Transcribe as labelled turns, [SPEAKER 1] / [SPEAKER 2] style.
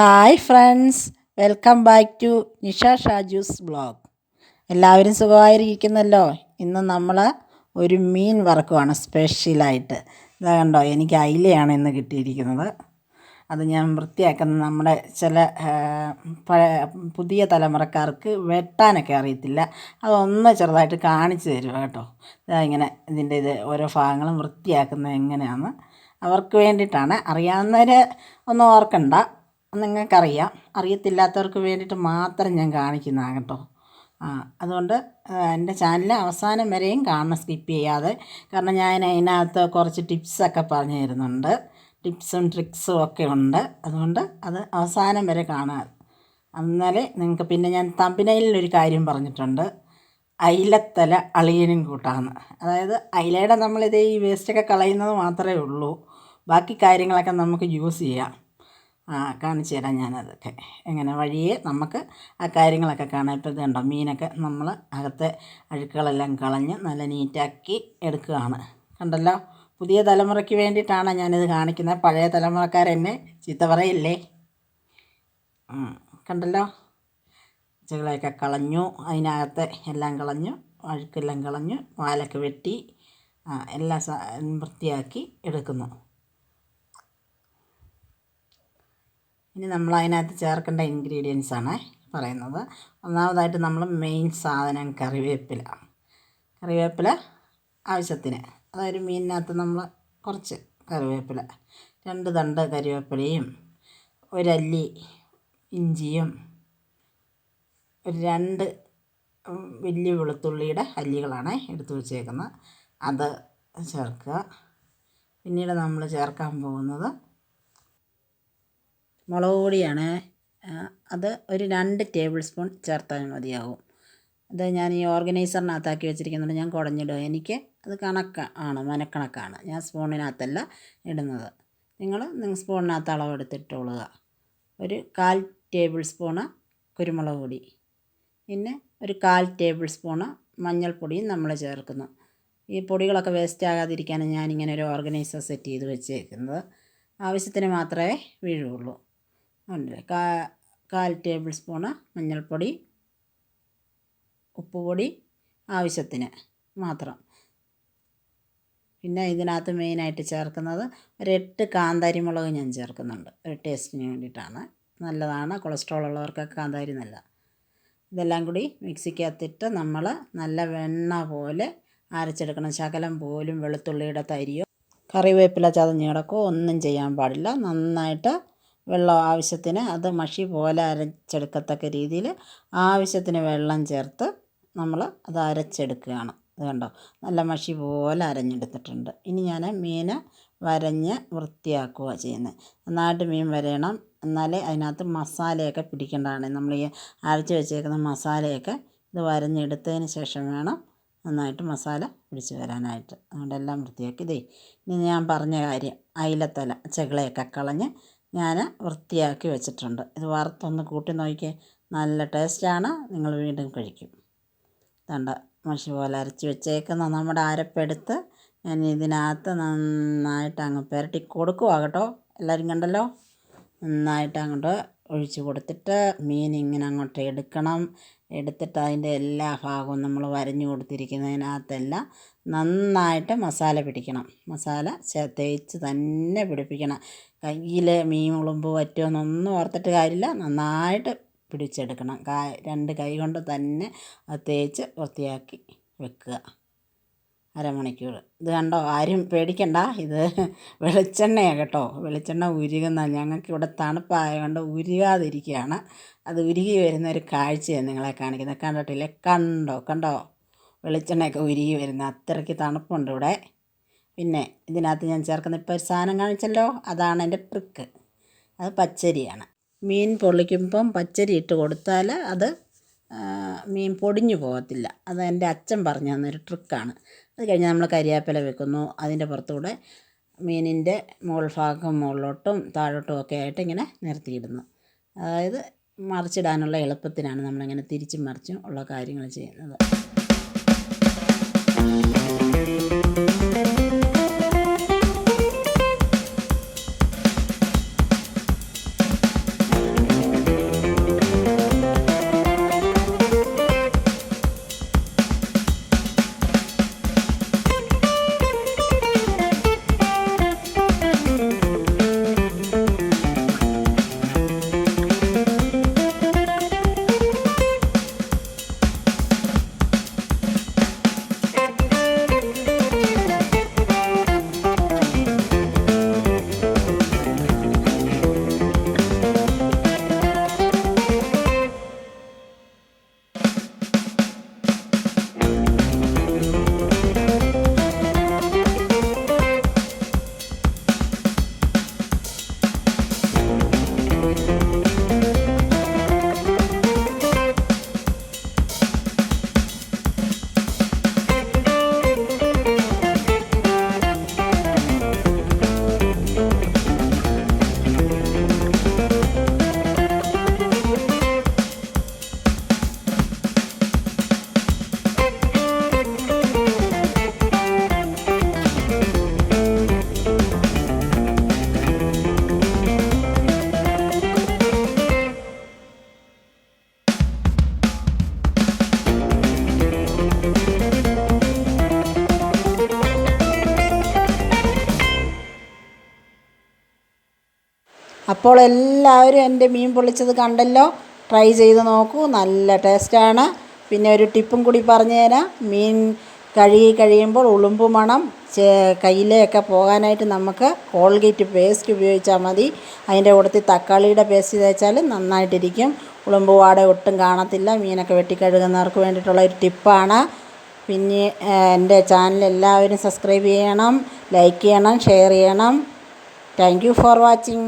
[SPEAKER 1] Hi friends, welcome back to Nisha Shaju's vlog. എല്ലാവരും സുഖമായിരിക്കുന്നല്ലോ. ഇന്ന് നമ്മൾ ഒരു മീൻ വറക്കുവാണ് സ്പെഷ്യലായിട്ട്. ഇതാ കണ്ടോ, എനിക്ക് അയിലയാണ് ഇന്ന് കിട്ടിയിരിക്കുന്നത്. അത് ഞാൻ വൃത്തിയാക്കുന്ന നമ്മുടെ ചില പുതിയ തലമുറക്കാർക്ക് വെട്ടാനൊക്കെ അറിയത്തില്ല. അതൊന്ന് ചെറുതായിട്ട് കാണിച്ചു തരുക കേട്ടോ. ഇതാ ഇങ്ങനെ ഇത് ഓരോ ഭാഗങ്ങളും വൃത്തിയാക്കുന്നത് എങ്ങനെയാണെന്ന് അവർക്ക് വേണ്ടിയിട്ടാണ്. അറിയാവുന്നവർ ഒന്നും ഓർക്കണ്ട, നിങ്ങൾക്കറിയാം. അറിയത്തില്ലാത്തവർക്ക് വേണ്ടിയിട്ട് മാത്രം ഞാൻ കാണിക്കുന്നതാണ് കേട്ടോ. അതുകൊണ്ട് എൻ്റെ ചാനൽ അവസാനം വരെയും കാണണം, സ്കിപ്പ് ചെയ്യാതെ. കാരണം ഞാൻ അതിനകത്ത് കുറച്ച് ടിപ്സൊക്കെ പറഞ്ഞു തരുന്നുണ്ട്, ടിപ്സും ട്രിക്സും ഒക്കെ ഉണ്ട്. അതുകൊണ്ട് അത് അവസാനം വരെ കാണാൻ. എന്നാലേ നിങ്ങൾക്ക്. പിന്നെ ഞാൻ തമ്പനയിലൊരു കാര്യം പറഞ്ഞിട്ടുണ്ട്, അയിലത്തല അളിയനും കൂട്ടാന്ന്. അതായത് അയിലയുടെ നമ്മളിത് ഈ വേസ്റ്റൊക്കെ കളയുന്നത് മാത്രമേ ഉള്ളൂ, ബാക്കി കാര്യങ്ങളൊക്കെ നമുക്ക് യൂസ് ചെയ്യാം. കാണിച്ചു തരാം ഞാനതൊക്കെ എങ്ങനെ വഴിയേ നമുക്ക് ആ കാര്യങ്ങളൊക്കെ കാണാം. ഇപ്പോൾ ഇത് കണ്ടോ, മീനൊക്കെ നമ്മൾ അകത്തെ അഴുക്കുകളെല്ലാം കളഞ്ഞ് നല്ല നീറ്റാക്കി എടുക്കുകയാണ്. കണ്ടല്ലോ, പുതിയ തലമുറയ്ക്ക് വേണ്ടിയിട്ടാണ് ഞാനിത് കാണിക്കുന്നത്. പഴയ തലമുറക്കാരെന്നെ ചീത്ത പറയില്ലേ. കണ്ടല്ലോ, ചെകളൊക്കെ കളഞ്ഞു, അതിനകത്തെ എല്ലാം കളഞ്ഞു, അഴുക്കെല്ലാം കളഞ്ഞു, വാലൊക്കെ വെട്ടി എല്ലാം വൃത്തിയാക്കി എടുക്കുന്നു. ഇനി നമ്മൾ അതിനകത്ത് ചേർക്കേണ്ട ഇൻഗ്രീഡിയൻസാണ് പറയുന്നത്. ഒന്നാമതായിട്ട് നമ്മൾ മെയിൻ സാധനം കറിവേപ്പില ആവശ്യത്തിന്. അതായത് മീനിനകത്ത് നമ്മൾ കുറച്ച് കറിവേപ്പില, 2 തണ്ട് കറിവേപ്പിലയും, ഒരല്ലി ഇഞ്ചിയും, ഒരു 2 വലിയ വെളുത്തുള്ളിയുടെ അല്ലികളാണ് എടുത്തു വച്ചേക്കുന്നത്, അത് ചേർക്കുക. പിന്നീട് നമ്മൾ ചേർക്കാൻ പോകുന്നത് മുളക് പൊടിയാണ്. അത് ഒരു 2 ടേബിൾ സ്പൂൺ ചേർത്താൽ മതിയാവും. അത് ഞാൻ ഈ ഓർഗനൈസറിനകത്താക്കി വെച്ചിരിക്കുന്നുണ്ട്, ഞാൻ കുടഞ്ഞിടുക. എനിക്ക് അത് മനക്കണക്കാണ്. ഞാൻ സ്പൂണിനകത്തല്ല ഇടുന്നത്. നിങ്ങൾ സ്പൂണിനകത്ത് അളവെടുത്തിട്ടുകൊള്ളുക. ഒരു 1/4 ടേബിൾ സ്പൂണ് കുരുമുളക് പൊടി, പിന്നെ ഒരു 1/4 ടേബിൾ സ്പൂണ് മഞ്ഞൾപ്പൊടിയും നമ്മൾ ചേർക്കുന്നു. ഈ പൊടികളൊക്കെ വേസ്റ്റ് ആകാതിരിക്കാൻ ഞാനിങ്ങനെ ഒരു ഓർഗനൈസർ സെറ്റ് ചെയ്ത് വെച്ചേക്കുന്നത്. ആവശ്യത്തിന് മാത്രമേ വീഴുകയുള്ളൂ. ഉണ്ട് 1/4 ടേബിൾ സ്പൂണ് മഞ്ഞൾപ്പൊടി, ഉപ്പുപൊടി ആവശ്യത്തിന് മാത്രം. പിന്നെ ഇതിനകത്ത് മെയിനായിട്ട് ചേർക്കുന്നത് ഒരു 8 കാന്താരി മുളക് ഞാൻ ചേർക്കുന്നുണ്ട്, ഒരു ടേസ്റ്റിന് വേണ്ടിയിട്ടാണ്. നല്ലതാണ്, കൊളസ്ട്രോൾ ഉള്ളവർക്കൊക്കെ കാന്താരി നല്ല. ഇതെല്ലാം കൂടി മിക്സിക്കകത്തിട്ട് നമ്മൾ നല്ല വെണ്ണ പോലെ അരച്ചെടുക്കണം. ശകലം പോലും വെളുത്തുള്ളിയുടെ തരിയോ കറിവേപ്പില ചതഞ്ഞ് കിടക്കോ ഒന്നും ചെയ്യാൻ പാടില്ല. നന്നായിട്ട് വെള്ളം ആവശ്യത്തിന്, അത് മഷി പോലെ അരച്ചെടുക്കത്തക്ക രീതിയിൽ ആവശ്യത്തിന് വെള്ളം ചേർത്ത് നമ്മൾ അത് അരച്ചെടുക്കുകയാണ്. ഇത് കണ്ടോ, നല്ല മഷി പോലെ അരഞ്ഞെടുത്തിട്ടുണ്ട്. ഇനി ഞാൻ മീൻ വരഞ്ഞ് വൃത്തിയാക്കുക ചെയ്യുന്നത്. നന്നായിട്ട് മീൻ വരയണം, എന്നാലേ അതിനകത്ത് മസാലയൊക്കെ പിടിക്കേണ്ടതാണ്. നമ്മൾ ഈ അരച്ച് വെച്ചേക്കുന്ന മസാലയൊക്കെ ഇത് വരഞ്ഞെടുത്തതിന് ശേഷം വേണം നന്നായിട്ട് മസാല പിടിച്ച് വരാനായിട്ട്. അതുകൊണ്ട് എല്ലാം വൃത്തിയാക്കി. ഇനി ഞാൻ പറഞ്ഞ കാര്യം, അയിലത്തല ചെകളയൊക്കെ കളഞ്ഞ് ഞാൻ വൃത്തിയാക്കി വെച്ചിട്ടുണ്ട്. ഇത് വറുത്തൊന്ന് കൂട്ടി നോക്കിയേ, നല്ല ടേസ്റ്റാണ്, നിങ്ങൾ വീണ്ടും കഴിക്കും. തണ്ട മഷി പോലെ അരച്ച് വെച്ചേക്കുന്ന നമ്മുടെ അരപ്പെടുത്ത് ഞാൻ ഇതിനകത്ത് നന്നായിട്ട് അങ്ങ് പുരട്ടി കൊടുക്കുക കേട്ടോ. എല്ലാവരും കണ്ടല്ലോ, നന്നായിട്ട് അങ്ങോട്ട് ഒഴിച്ച് കൊടുത്തിട്ട് മീൻ ഇങ്ങനെ അങ്ങോട്ട് എടുത്തിട്ട് അതിൻ്റെ എല്ലാ ഭാഗവും നമ്മൾ വരഞ്ഞു കൊടുത്തിരിക്കുന്നതിനകത്തെല്ലാം നന്നായിട്ട് മസാല പിടിക്കണം. മസാല തേച്ച് തന്നെ പിടിപ്പിക്കണം. കയ്യിൽ മീൻ ഉളുമ്പ് പറ്റുമെന്നൊന്നും ഓർത്തിട്ട് കാര്യമില്ല, നന്നായിട്ട് പിടിച്ചെടുക്കണം. 2 കൈ കൊണ്ട് തന്നെ അത് തേച്ച് വൃത്തിയാക്കി വെക്കുക അരമണിക്കൂർ. ഇത് കണ്ടോ, ആരും പേടിക്കണ്ട, ഇത് വെളിച്ചെണ്ണയാണ് കേട്ടോ. വെളിച്ചെണ്ണ ഉരുകുന്ന, ഞങ്ങൾക്കിവിടെ തണുപ്പായതുകൊണ്ട് ഉരുകാതിരിക്കുകയാണ്. അത് ഉരുകി വരുന്ന ഒരു കാഴ്ചയാണ് നിങ്ങളെ കാണിക്കുന്നത്. കണ്ടിട്ടില്ലേ, കണ്ടോ വെളിച്ചെണ്ണയൊക്കെ ഉരുകി വരുന്ന, അത്രയ്ക്ക് തണുപ്പുണ്ട് ഇവിടെ. പിന്നെ ഇതിനകത്ത് ഞാൻ ചേർക്കുന്ന ഇപ്പോൾ ഒരു സാധനം കാണിച്ചല്ലോ, അതാണ് എൻ്റെ ട്രിക്ക്. അത് പച്ചരിയാണ്. മീൻ പൊള്ളിക്കുമ്പം പച്ചരി ഇട്ട് കൊടുത്താൽ അത് മീൻ പൊടിഞ്ഞു പോകത്തില്ല. അത് എൻ്റെ അച്ഛൻ പറഞ്ഞു തന്നൊരു ട്രിക്കാണ്. അത് കഴിഞ്ഞ് നമ്മൾ കരിവേപ്പില വെക്കുന്നു, അതിൻ്റെ പുറത്തൂടെ മീനിൻ്റെ ഭാഗം മുകളിലോട്ടും താഴോട്ടും ഒക്കെ ആയിട്ട് ഇങ്ങനെ നിർത്തിയിടുന്നു. അതായത് മറിച്ചിടാനുള്ള എളുപ്പത്തിനാണ് നമ്മളിങ്ങനെ തിരിച്ചും മറിച്ചും ഉള്ള കാര്യങ്ങൾ ചെയ്യുന്നത്. അപ്പോൾ എല്ലാവരും എൻ്റെ മീൻ പൊള്ളിച്ചത് കണ്ടല്ലോ, ട്രൈ ചെയ്ത് നോക്കൂ, നല്ല ടേസ്റ്റാണ്. പിന്നെ ഒരു ടിപ്പും കൂടി പറഞ്ഞു തരാം. മീൻ കഴുകി കഴിയുമ്പോൾ ഉളുമ്പ് മണം കയ്യിലേക്ക് പോകാനായിട്ട് നമുക്ക് കോൾഗേറ്റ് പേസ്റ്റ് ഉപയോഗിച്ചാൽ മതി. അതിൻ്റെ കൂട്ടത്തിൽ തക്കാളിയുടെ പേസ്റ്റ് തേച്ചാൽ നന്നായിട്ടിരിക്കും, ഉളുമ്പ് വാട ഒട്ടും കാണത്തില്ല. മീനൊക്കെ വെട്ടിക്കഴുകുന്നവർക്ക് വേണ്ടിയിട്ടുള്ള ഒരു ടിപ്പാണ്. പിന്നെ എൻ്റെ ചാനൽ എല്ലാവരും സബ്സ്ക്രൈബ് ചെയ്യണം, ലൈക്ക് ചെയ്യണം, ഷെയർ ചെയ്യണം. Thank you for watching.